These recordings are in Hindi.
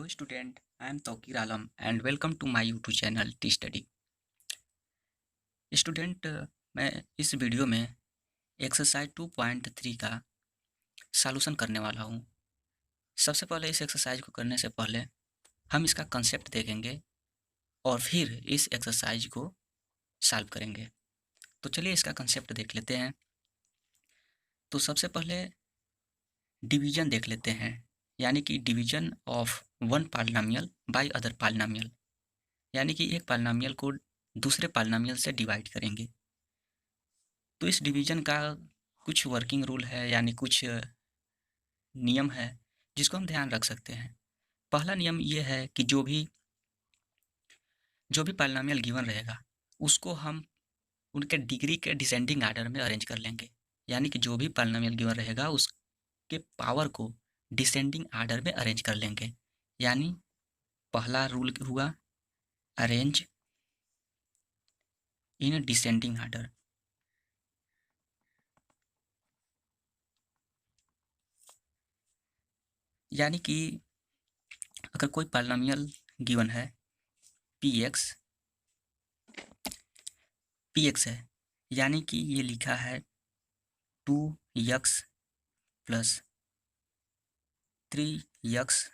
student, I am Tawkir Alam and welcome to my YouTube channel T Study. Student मैं इस वीडियो में एक्सरसाइज 2.3 का सॉल्यूशन करने वाला हूँ। सबसे पहले इस एक्सरसाइज को करने से पहले हम इसका कंसेप्ट देखेंगे और फिर इस एक्सरसाइज को सॉल्व करेंगे। तो चलिए इसका कंसेप्ट देख लेते हैं। तो सबसे पहले डिवीजन देख लेते हैं, यानी कि division of one polynomial by other polynomial, यानी कि एक पॉलिनोमियल को दूसरे पॉलिनोमियल से डिवाइड करेंगे। तो इस डिवीजन का कुछ वर्किंग रूल है, यानी कुछ नियम है जिसको हम ध्यान रख सकते हैं। पहला नियम ये है कि जो भी पॉलिनोमियल गिवन रहेगा उसको हम उनके डिग्री के डिसेंडिंग आर्डर में अरेंज कर लेंगे, यानी कि जो भी पॉलिनोमियल गिवन रहेगा उसके पावर को डिसेंडिंग आर्डर में अरेंज कर लेंगे। यानी पहला रूल हुआ अरेंज इन डिसेंडिंग आर्डर। यानी कि अगर कोई पॉलिनोमियल गिवन है px है, यानी कि ये लिखा है 2x प्लस 3x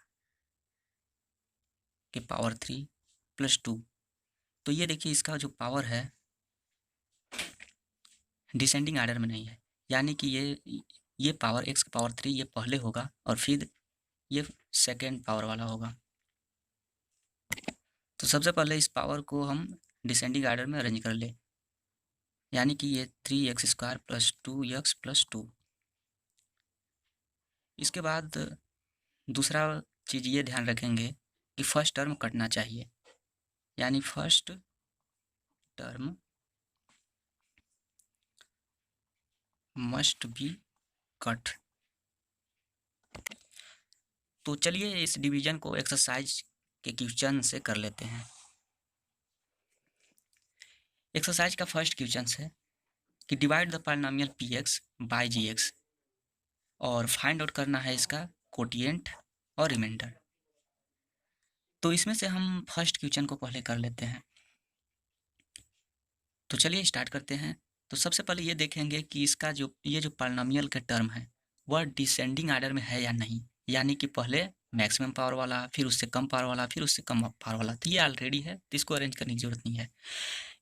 के पावर 3 प्लस 2। तो ये देखिए इसका जो पावर है डिसेंडिंग आर्डर में नहीं है, यानी कि ये पावर x की पावर 3 ये पहले होगा और फिर ये सेकेंड पावर वाला होगा। तो सबसे पहले इस पावर को हम डिसेंडिंग आर्डर में अरेंज कर ले, यानी कि ये 3x² प्लस 2x प्लस 2। इसके बाद दूसरा चीज़ ये ध्यान रखेंगे कि फर्स्ट टर्म कटना चाहिए, यानी first term must be cut. तो चलिए इस डिवीजन को एक्सरसाइज के क्वेश्चन से कर लेते हैं। एक्सरसाइज का फर्स्ट क्वेश्चन है कि divide the polynomial px by gx और फाइंड आउट करना है इसका कोटिएंट और रिमाइंडर। तो इसमें से हम फर्स्ट क्वेश्चन को पहले कर लेते हैं। तो चलिए स्टार्ट करते हैं। तो सबसे पहले ये देखेंगे कि इसका ये जो पॉलिनोमियल का टर्म है वह डिसेंडिंग आर्डर में है या नहीं, यानी कि पहले मैक्सिमम पावर वाला, फिर उससे कम पावर वाला, फिर उससे कम पावर वाला। तो ये ऑलरेडी है, तो इसको अरेंज करने की जरूरत नहीं है।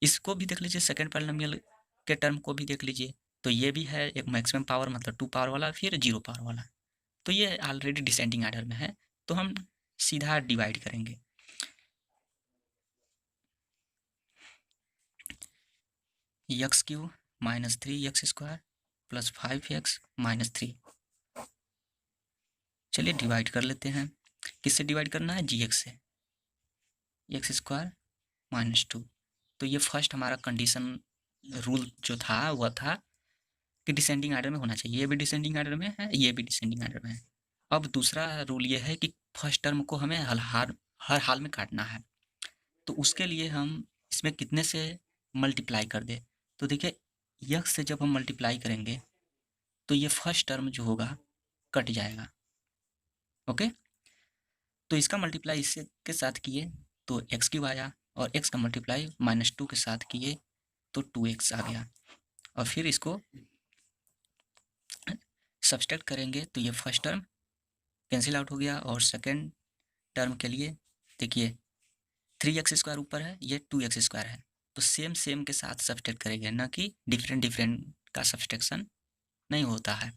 इसको भी देख लीजिए, सेकेंड पॉलिनोमियल के टर्म को भी देख लीजिए। तो ये भी है एक मैक्सिमम पावर मतलब 2 पावर वाला, फिर 0 पावर वाला। तो ये ऑलरेडी डिसेंडिंग आर्डर में है, तो हम सीधा डिवाइड करेंगे। x³ minus 3x² plus 5x minus 3। चलिए डिवाइड कर लेते हैं। किससे डिवाइड करना है? gx से। x² minus 2। तो ये फर्स्ट हमारा कंडीशन रूल जो था वह था कि डिसेंडिंग आर्डर में होना चाहिए। ये भी डिसेंडिंग आर्डर में है, ये भी डिसेंडिंग आर्डर में है। अब दूसरा रूल ये है कि फर्स्ट टर्म को हमें हर हाल में काटना है। तो उसके लिए हम इसमें कितने से मल्टीप्लाई कर दे। तो देखिए x से जब हम मल्टीप्लाई करेंगे तो ये फर्स्ट टर्म जो होगा कट जाएगा। ओके, तो इसका मल्टीप्लाई इससे के साथ किए तो x³ आया, और x का मल्टीप्लाई -2 के साथ किए तो 2x आ गया, और फिर इसको सब्सट्रैक्ट करेंगे तो ये फर्स्ट टर्म कैंसिल आउट हो गया, और सेकेंड टर्म के लिए देखिए 3x² ऊपर है, ये 2x² है। तो सेम के साथ सब्सट्रैक्ट करेंगे, ना कि डिफरेंट का सब्सट्रैक्शन नहीं होता है।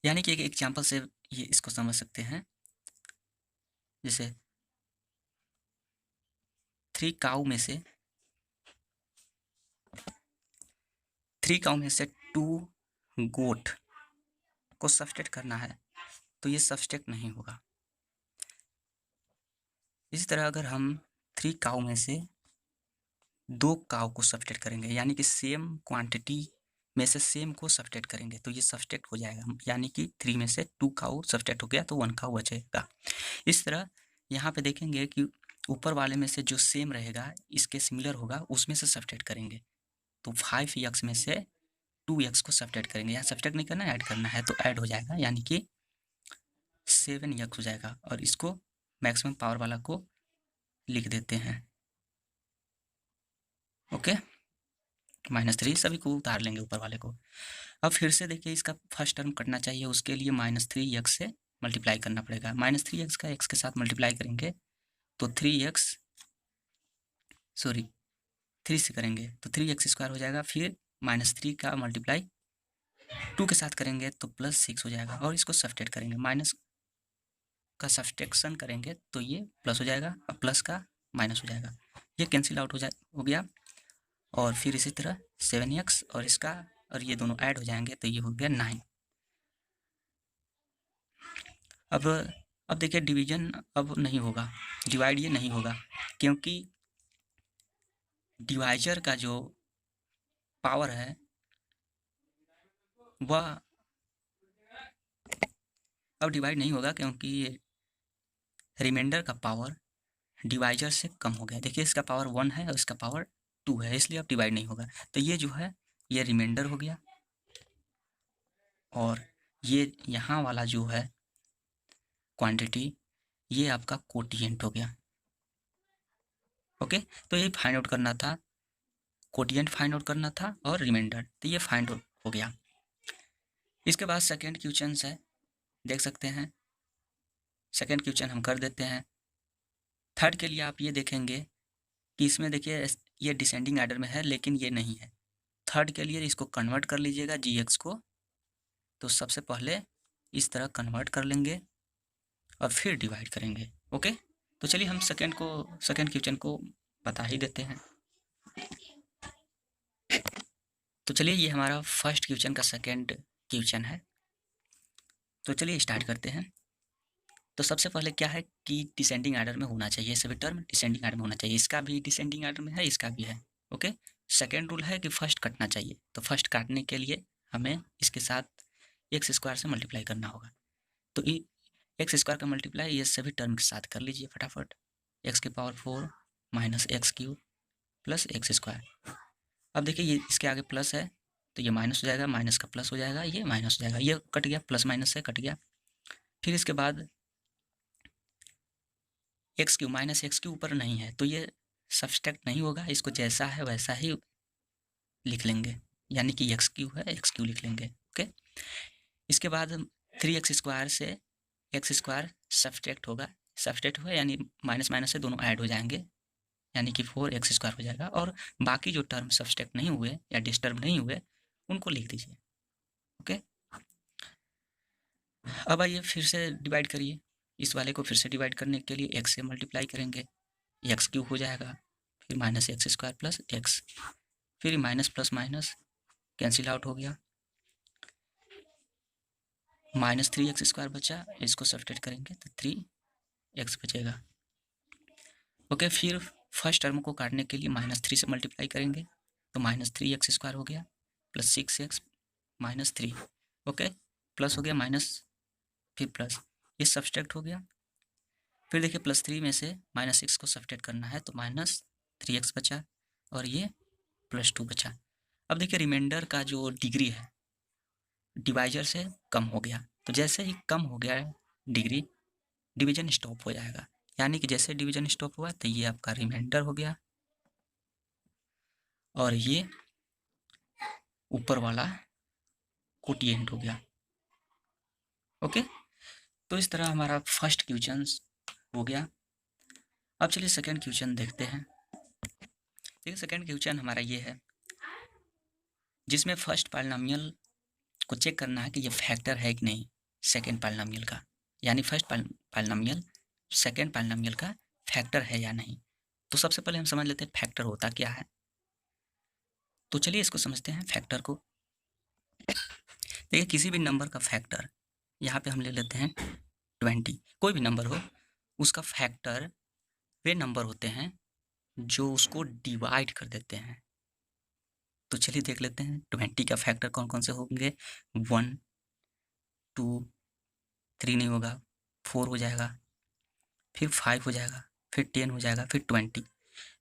यानी कि एक एग्जांपल से ये इसको समझ सकते हैं। जैसे 3 काऊ में से 2 गोट को सब्सट्रैक्ट करना है, तो ये सब्सट्रैक्ट नहीं होगा। इसी तरह अगर हम 3 काऊ में से 2 काऊ को सब्सट्रैक्ट करेंगे, यानी कि सेम क्वांटिटी में से सेम को सब्सट्रैक्ट करेंगे, तो ये सब्सट्रैक्ट हो जाएगा। यानी कि 3 में से 2 काऊ सब्सट्रैक्ट हो गया तो 1 काऊ बचेगा। इस तरह यहाँ पे देखेंगे कि ऊपर वाले में से जो सेम रहेगा इसके सिमिलर होगा, उसमें से सब्सट्रैक्ट करेंगे। तो 5x में से 2x को सब्सट्रैक्ट करेंगे। यहाँ सब्सट्रैक्ट नहीं करना है, ऐड करना है, तो ऐड हो जाएगा। यानी कि 7x हो जाएगा और इसको मैक्सिमम पावर वाला को लिख देते हैं। ओके, -3 सभी को उतार लेंगे ऊपर वाले को। अब फिर से देखिए इसका फर्स्ट टर्म कटना चाहिए, उसके लिए -3x से मल्टीप्लाई करना पड़ेगा। -3x का x के साथ मल्टीप्लाई करेंगे तो 3x, सॉरी 3 से करेंगे तो 3x² हो जाएगा। फिर -3 का मल्टीप्लाई 2 के साथ करेंगे तो +6 हो जाएगा और इसको सब्ट्रैक्ट करेंगे, माइनस का सब्ट्रैक्शन करेंगे तो ये प्लस हो जाएगा और प्लस का माइनस हो जाएगा, ये कैंसिल आउट हो गया। और फिर इसी तरह 7x और इसका और ये दोनों ऐड हो जाएंगे तो ये हो गया 9। अब देखिए डिवीजन अब नहीं होगा, डिवाइड ये नहीं होगा, क्योंकि डिवाइजर का जो पावर है वह अब डिवाइड नहीं होगा, क्योंकि रिमाइंडर का पावर डिवाइजर से कम हो गया। देखिए इसका पावर 1 है और इसका पावर 2 है, इसलिए अब डिवाइड नहीं होगा। तो ये जो है ये रिमाइंडर हो गया और ये यहाँ वाला जो है क्वांटिटी ये आपका कोटिएंट हो गया। ओके, तो ये फाइंड आउट करना था, कोटिएंट फाइंड आउट करना था और रिमाइंडर, तो ये फाइंड आउट हो गया। इसके बाद सेकेंड क्वेश्चन है, देख सकते हैं सेकेंड क्वेश्चन हम कर देते हैं। थर्ड के लिए आप ये देखेंगे कि इसमें देखिए ये डिसेंडिंग आर्डर में है लेकिन ये नहीं है। थर्ड के लिए इसको कन्वर्ट कर लीजिएगा gx को, तो सबसे पहले इस तरह कन्वर्ट कर लेंगे और फिर डिवाइड करेंगे। ओके, तो चलिए हम सेकेंड क्वेश्चन को बता ही देते हैं। तो चलिए ये हमारा फर्स्ट क्वेश्चन का सेकेंड क्वेश्चन है, तो चलिए स्टार्ट करते हैं। तो सबसे पहले क्या है कि डिसेंडिंग आर्डर में होना चाहिए, सभी टर्म डिसेंडिंग आर्डर में होना चाहिए। इसका भी डिसेंडिंग आर्डर में है, इसका भी है। ओके, सेकेंड रूल है कि फर्स्ट कटना चाहिए, तो फर्स्ट काटने के लिए हमें इसके साथ x² से मल्टीप्लाई करना होगा। तो x² का मल्टीप्लाई ये सभी टर्म के साथ कर लीजिए फटाफट। x⁴ -x³ plus x²। अब देखिए ये इसके आगे प्लस है तो ये माइनस हो जाएगा, माइनस का प्लस हो जाएगा, ये माइनस हो जाएगा, ये कट गया, प्लस माइनस से कट गया। फिर इसके बाद x³ -x के ऊपर नहीं है तो ये सब्सट्रैक्ट नहीं होगा, इसको जैसा है वैसा ही लिख लेंगे, यानी कि x³ है x³ लिख लेंगे। ओके, इसके बाद 3x² से x² सब्सट्रैक्ट होगा, सब्सट्रैक्ट हुआ यानी माइनस माइनस से दोनों ऐड हो जाएंगे, यानी कि 4x² हो जाएगा। और बाकी जो टर्म सब्सट्रैक्ट नहीं हुए या डिस्टर्ब नहीं हुए उनको लिख दीजिए। ओके, अब आइए फिर से डिवाइड करिए, इस वाले को फिर से डिवाइड करने के लिए x से मल्टीप्लाई करेंगे, x³ हो जाएगा, फिर -x² प्लस x, फिर minus plus minus cancel out हो गया, -3x² बचा, इसको सब्ट्रैक्ट करेंगे तो 3x बचेगा। ओके, फिर फर्स्ट टर्म को काटने के लिए -3 से मल्टीप्लाई करेंगे तो -3x² हो गया प्लस 6x -3। ओके, प्लस हो गया माइनस, फिर प्लस, ये सब्सट्रैक्ट हो गया। फिर देखिए +3 में से -6 को सब्ट्रैक्ट करना है तो -3x बचा और ये +2 बचा। अब देखिए रिमाइंडर का जो डिग्री है डिवाइजर से कम हो गया, तो जैसे ही कम हो गया डिग्री डिवीजन स्टॉप हो जाएगा, यानी कि जैसे डिवीजन स्टॉप हुआ तो ये आपका रिमाइंडर हो गया और ये ऊपर वाला कोटिएंट हो गया। ओके, तो इस तरह हमारा फर्स्ट क्वेश्चन हो गया। अब चलिए सेकेंड क्वेश्चन देखते हैं। देखिए सेकेंड क्वेश्चन हमारा ये है, जिसमें फर्स्ट पॉलिनोमियल को चेक करना है कि ये फैक्टर है कि नहीं सेकेंड पॉलिनोमियल का, यानी फर्स्ट पॉलिनोमियल सेकेंड पॉलिनोमियल का फैक्टर है या नहीं। तो सबसे पहले हम समझ लेते हैं फैक्टर होता क्या है। तो चलिए इसको समझते हैं फैक्टर को। देखिए किसी भी नंबर का फैक्टर, यहाँ पे हम ले लेते हैं 20, कोई भी नंबर हो उसका फैक्टर वे नंबर होते हैं जो उसको डिवाइड कर देते हैं। तो चलिए देख लेते हैं 20 का फैक्टर कौन कौन से होंगे। 1 2 3 नहीं होगा, 4 हो जाएगा, फिर 5 हो जाएगा, फिर 10 हो जाएगा, फिर 20।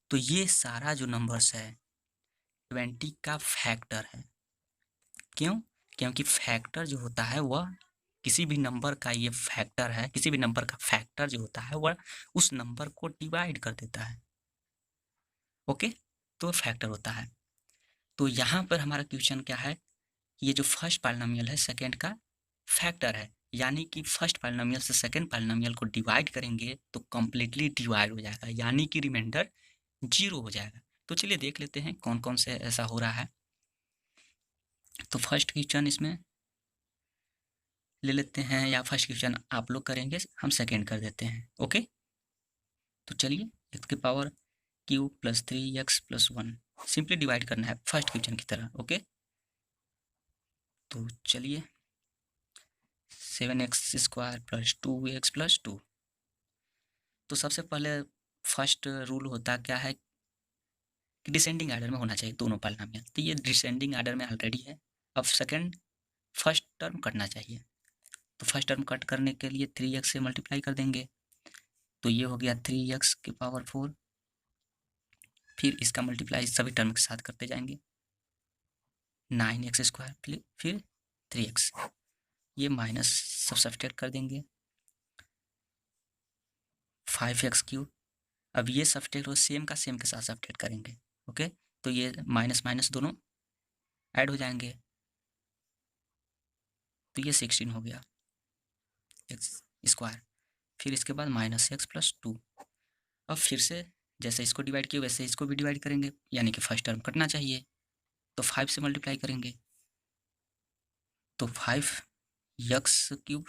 तो ये सारा जो नंबर्स है 20 का फैक्टर है। क्यों? क्योंकि फैक्टर जो होता है वह किसी भी नंबर का ये फैक्टर है, किसी भी नंबर का फैक्टर जो होता है वह उस नंबर को डिवाइड कर देता है। ओके, तो फैक्टर होता है। तो यहाँ पर हमारा क्वेश्चन क्या है, ये जो फर्स्ट पॉलिनोमियल है सेकंड का फैक्टर है, यानी कि फर्स्ट पॉलिनोमियल से सेकंड पॉलिनोमियल को डिवाइड करेंगे तो कम्प्लीटली डिवाइड हो जाएगा, यानी कि रिमाइंडर 0 हो जाएगा। तो चलिए देख लेते हैं कौन कौन से ऐसा हो रहा है। तो फर्स्ट क्वेश्चन इसमें ले लेते हैं, या फर्स्ट क्वेश्चन आप लोग करेंगे, हम सेकेंड कर देते हैं। ओके, तो चलिए एक्स की power Q plus 3x plus 1 simply divide करना है फर्स्ट क्वेश्चन की तरह। ओके, तो चलिए 7x² प्लस 2x प्लस 2। तो सबसे पहले फर्स्ट रूल होता क्या है कि डिसेंडिंग आर्डर में होना चाहिए दोनों पॉलिनोमियल, तो ये डिसेंडिंग आर्डर में ऑलरेडी है। अब सेकंड फर्स्ट टर्म कटना चाहिए, तो फर्स्ट टर्म कट करने के लिए 3x से मल्टीप्लाई कर देंगे, तो ये हो गया 3x की पावर 4, फिर इसका मल्टीप्लाई सभी टर्म के साथ करते जाएंगे, 9x², फिर 3x, ये माइनस सब सब्सट्रैक्ट कर देंगे, 5x³। अब ये सब्सट्रैक्ट और सेम का सेम के साथ सब्सट्रैक्ट करेंगे। ओके, तो ये माइनस माइनस दोनों ऐड हो जाएंगे, तो ये 16 हो गया x²। फिर इसके बाद -x प्लस 2। अब फिर से जैसे इसको डिवाइड किया वैसे इसको भी डिवाइड करेंगे, यानी कि फर्स्ट टर्म कटना चाहिए, तो 5 से मल्टीप्लाई करेंगे, तो 5x³,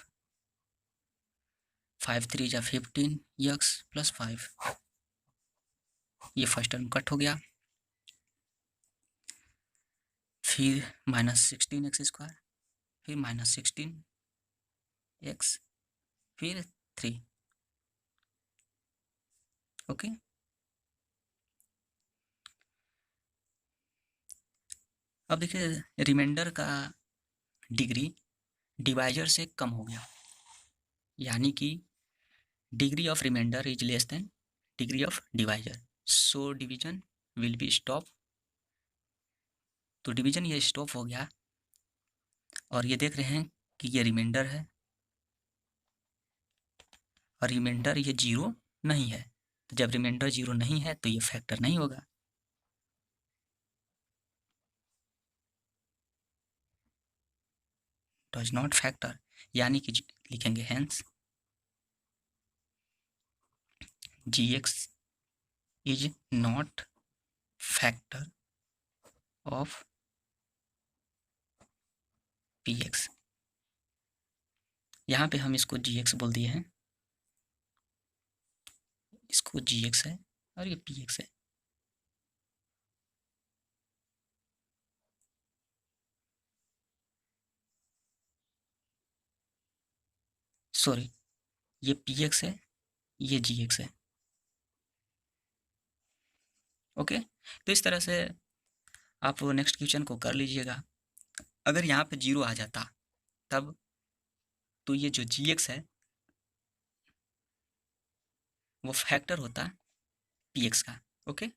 5 3 जा 15x प्लस 5, ये फर्स्ट टर्म कट हो गया। फिर -16x², फिर -16x, फिर 3। ओके, अब देखिए रिमाइंडर का डिग्री डिवाइजर से कम हो गया, यानी कि degree of remainder is less than degree of divisor, so division will be stop. तो डिवीजन ये स्टॉप हो गया, और ये देख रहे हैं कि ये रिमाइंडर है और रिमाइंडर ये 0 नहीं है, तो जब रिमाइंडर 0 नहीं है तो ये फैक्टर नहीं होगा। डज नॉट फैक्टर, यानी कि लिखेंगे hence gx is not factor of px। यहाँ पे हम इसको gx बोल दिए हैं, इसको gx है और ये px है। सॉरी, ये px है, ये gx है। ओके, तो इस तरह से आप नेक्स्ट क्वेश्चन को कर लीजिएगा। अगर यहाँ पे 0 आ जाता तब तो ये जो gx है वो फैक्टर होता px का। ओके,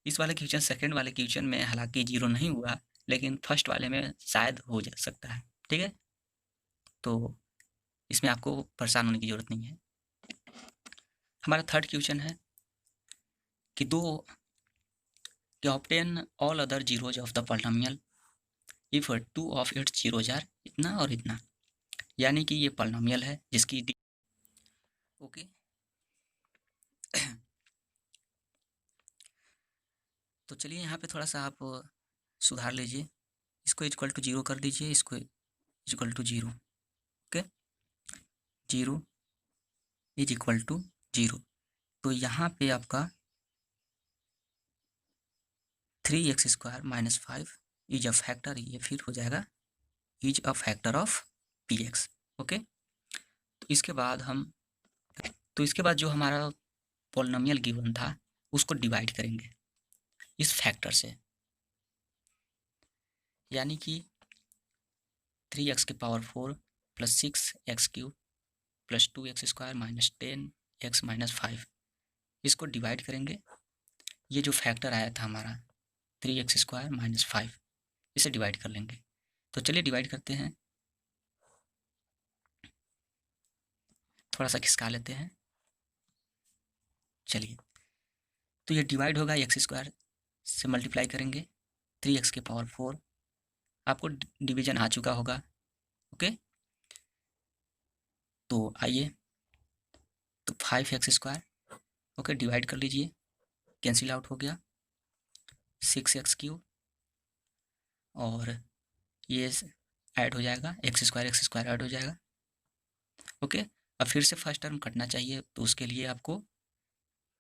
इस वाले क्वेश्चन सेकंड वाले क्वेश्चन में हालांकि 0 नहीं हुआ, लेकिन फर्स्ट वाले में शायद हो जा सकता है। ठीक है, तो इसमें आपको परेशान होने की ज़रूरत नहीं है। हमारा थर्ड क्वेश्चन है कि दो कि obtain all other zeros of the polynomial if two of its zeros are इतना और इतना, यानी कि ये पॉलिनोमियल है जिसकी ओके तो चलिए यहाँ पे थोड़ा सा आप सुधार लीजिए, इसको इक्वल टू 0 कर दीजिए, इसको equal to 0। Okay, 0 is equal to 0, तो यहाँ पे आपका 3x² minus 5 is a factor, ये फिर हो जाएगा is a factor of px। Okay, तो इसके बाद जो हमारा पॉलिनोमियल गिवन था उसको डिवाइड करेंगे इस फैक्टर से, यानी कि 3x की power 4 plus 6x³ plus 2x² minus 10x minus 5, इसको डिवाइड करेंगे। ये जो फैक्टर आया था हमारा 3x² माइनस 5, इसे डिवाइड कर लेंगे। तो चलिए डिवाइड करते हैं, थोड़ा सा खिसका लेते हैं। चलिए, तो ये डिवाइड होगा एक्स स्क्वायर से मल्टीप्लाई करेंगे 3x की पावर 4। आपको डिवीजन आ चुका होगा। ओके, तो आइए, तो 5x स्क्वायर ओके डिवाइड कर लीजिए, कैंसिल आउट हो गया 6x क्यूब, और ये ऐड हो जाएगा एक्स स्क्वायर ऐड हो जाएगा। ओके, अब फिर से फर्स्ट टर्म कटना चाहिए, तो उसके लिए आपको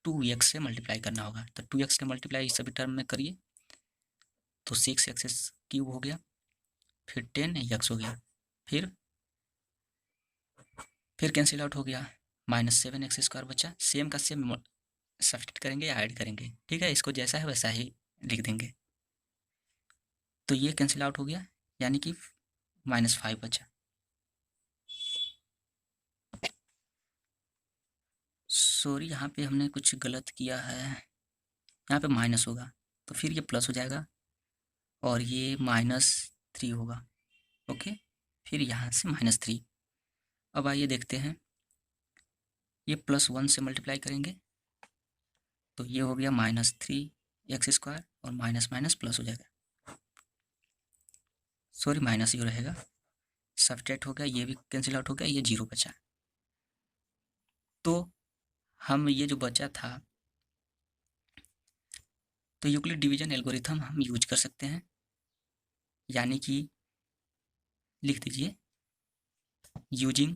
2x से मल्टीप्लाई करना होगा। तो 2x के मल्टीप्लाई सभी टर्म में करिए, तो 6x क्यूब हो गया, फिर 10x हो गया, फिर कैंसिल आउट हो गया, -7x स्क्वायर बचा। सेम का सेम सब्स्टिट्यूट करेंगे या ऐड करेंगे, ठीक है, इसको जैसा है वैसा ही लिख देंगे। तो ये कैंसिल आउट हो गया, यानी कि -5 बचा। सॉरी, यहाँ पे हमने कुछ गलत किया है, यहाँ पे माइनस होगा, तो फिर ये प्लस हो जाएगा और ये -3 होगा। ओके, फिर यहाँ से -3। अब आइए देखते हैं, ये +1 से मल्टीप्लाई करेंगे, तो ये हो गया -3x स्क्वायर, और माइनस माइनस प्लस हो जाएगा। सॉरी, माइनस ही रहेगा, सब्ट्रैक्ट हो गया, ये भी कैंसिल आउट हो गया, ये 0 बचा। तो हम ये जो बचा था, तो यूक्लिड डिवीजन एल्गोरिथम हम यूज कर सकते हैं, यानी कि लिख दीजिए यूजिंग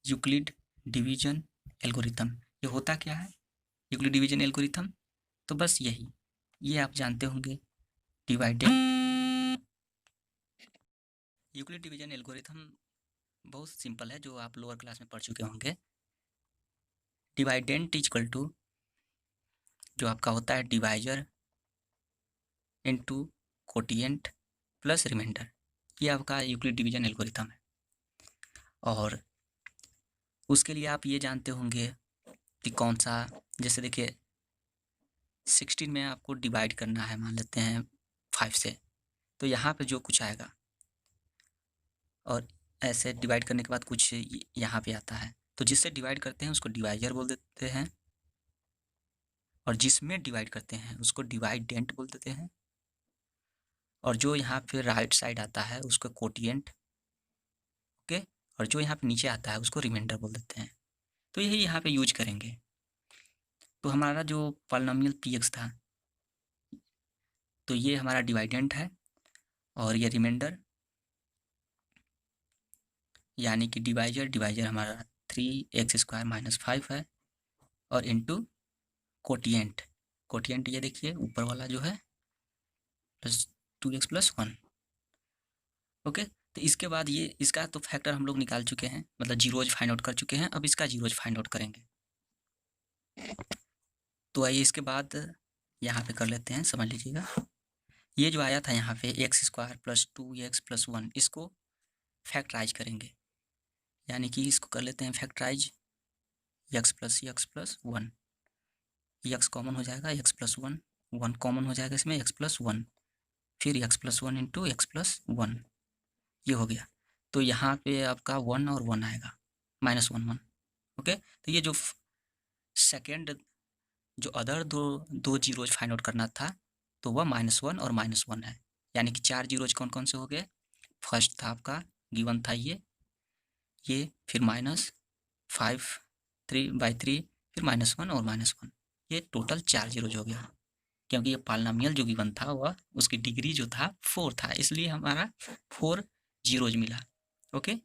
यूक्लिड डिवीजन एल्गोरिथम। ये होता क्या है यूक्लिड डिवीजन एल्गोरिथम? तो बस यही, ये आप जानते होंगे, डिवाइडेड। यूक्लिड डिवीजन एल्गोरिथम बहुत सिंपल है, जो आप लोअर क्लास में पढ़ चुके होंगे। डिवाइडेंट इक्वल टू, जो आपका होता है divisor into quotient plus remainder, ये आपका यूक्लिड डिवीजन एल्गोरिथम है। और उसके लिए आप ये जानते होंगे कि कौन सा, जैसे देखिए 16 में आपको डिवाइड करना है, मान लेते हैं 5 से, तो यहाँ पे जो कुछ आएगा, और ऐसे डिवाइड करने के बाद कुछ यहाँ पे आता है, तो जिससे डिवाइड करते हैं उसको डिवाइजर बोल देते हैं, और जिसमें डिवाइड करते हैं उसको डिवाइडेंट बोल देते हैं, और जो यहाँ पे राइट साइड आता है उसको कोटिएंट। ओके, और जो यहाँ पे नीचे आता है उसको रिमाइंडर बोल देते हैं। तो यही यहाँ पे यूज करेंगे। तो हमारा जो पॉलिनोमियल px था, तो ये हमारा डिवाइडेंट है, और ये रिमाइंडर, यानी कि डिवाइजर हमारा 3x स्क्वायर -5 है, और इनटू कोटिएंट ये देखिए ऊपर वाला जो है +2x + 1। ओके, तो इसके बाद ये इसका तो फैक्टर हम लोग निकाल चुके हैं, मतलब जीरोज फाइंड आउट कर चुके हैं। अब इसका जीरोज फाइंड आउट करेंगे। तो आइए इसके बाद यहाँ पे कर लेते हैं, समझ लीजिएगा। ये जो आया था यहाँ पे x स्क्वायर +2x + 1, इसको फैक्टराइज करेंगे, यानी कि इसको कर लेते हैं फैक्टराइज, x + 1, x कॉमन हो जाएगा, x + 1, 1 कॉमन हो जाएगा इसमें, x + 1, फिर x + 1 इंटू x + 1, ये हो गया। तो यहाँ पे आपका 1 और 1 आएगा, -1 1। ओके, तो ये जो सेकेंड, जो अदर दो जीरोज फाइंड आउट करना था, तो वह -1 और -1 है, यानी कि 4 जीरोज कौन कौन से हो गए? फर्स्ट था आपका गिवन था ये, फिर -5 3/3, फिर -1 और -1, ये टोटल 4 जीरोज हो गया। क्योंकि ये पॉलिनोमियल जो गिवन था वह उसकी डिग्री जो था 4 था, इसलिए हमारा 4 जीरोज मिला। ओके,